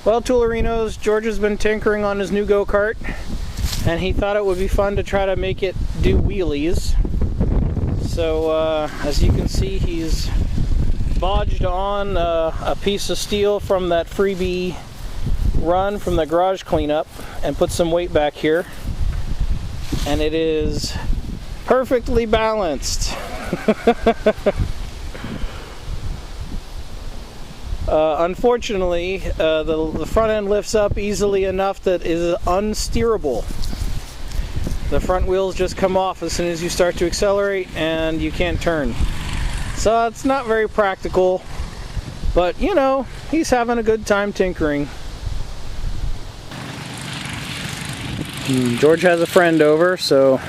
Well, Toolerinos, George has been tinkering on his new go-kart, and he thought it would be fun to try to make it do wheelies. So as you can see, he's bodged on a piece of steel from that freebie run from the garage cleanup and put some weight back here, and it is perfectly balanced. Unfortunately, the front end lifts up easily enough that it is unsteerable. The front wheels just come off as soon as you start to accelerate and you can't turn. So it's not very practical, but you know, he's having a good time tinkering. George has a friend over, so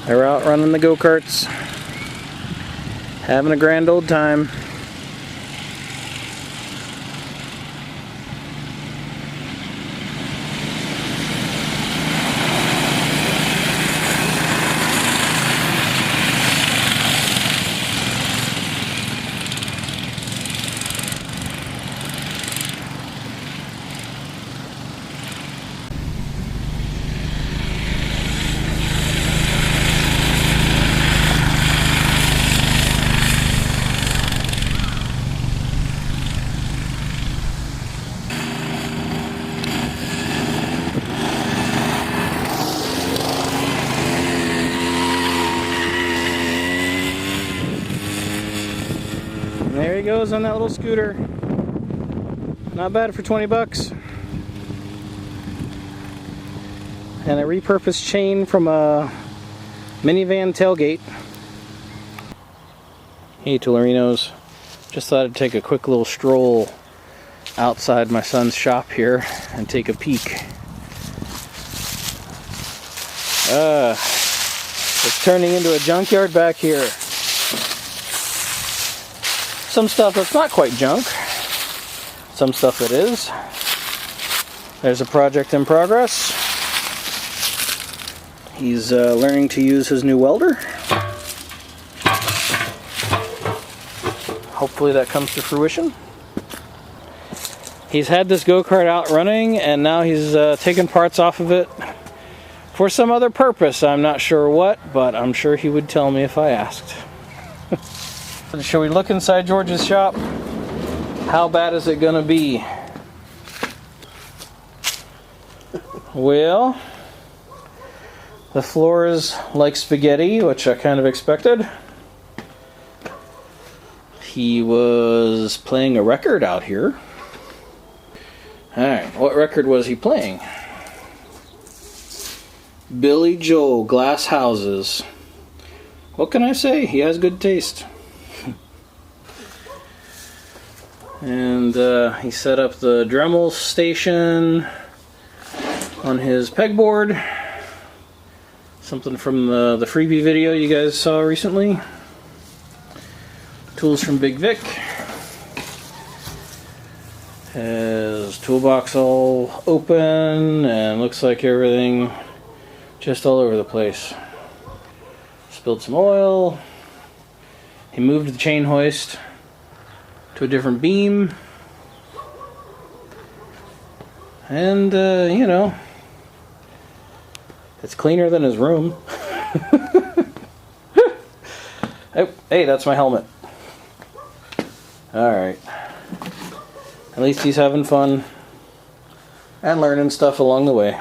they're out running the go-karts, having a grand old time. There he goes on that little scooter. Not bad for 20 bucks. And a repurposed chain from a minivan tailgate. Hey Toolerinos, just thought I'd take a quick little stroll outside my son's shop here and take a peek. It's turning into a junkyard back here. Some stuff that's not quite junk, some stuff that is. There's a project in progress. He's learning to use his new welder. Hopefully that comes to fruition. He's had this go-kart out running, and now he's taking parts off of it for some other purpose. I'm not sure what, but I'm sure he would tell me if I asked. Shall we look inside George's shop? How bad is it gonna be? Well, the floor is like spaghetti, which I kind of expected. He was playing a record out here. Alright, what record was he playing? Billy Joel, Glass Houses. What can I say? He has good taste. And he set up the Dremel station on his pegboard. Something from the freebie video you guys saw recently. Tools from Big Vic. His toolbox all open and looks like everything just all over the place. Spilled some oil. He moved the chain hoist to a different beam, and you know, it's cleaner than his room. Oh, hey, that's my helmet. Alright, at least he's having fun and learning stuff along the way.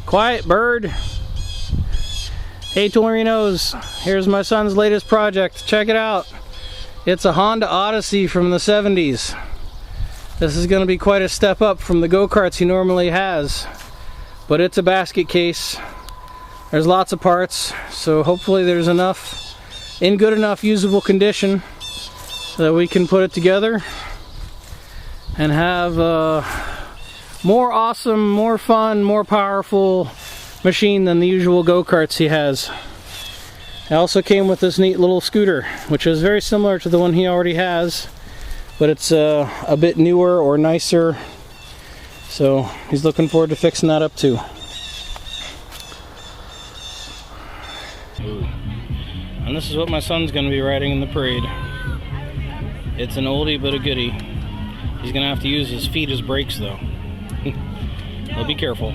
Quiet, bird. Hey Toolerinos, here's my son's latest project. Check it out. It's a Honda Odyssey from the 70s. This is going to be quite a step up from the go-karts he normally has. But it's a basket case. There's lots of parts, so hopefully there's enough in good enough usable condition so that we can put it together and have more awesome, more fun, more powerful machine than the usual go-karts he has. It also came with this neat little scooter, which is very similar to the one he already has, but it's a bit newer or nicer So he's looking forward to fixing that up too. Ooh. And this is what my son's going to be riding in the parade. It's an oldie but a goodie. He's going to have to use his feet as brakes though. He'll be careful.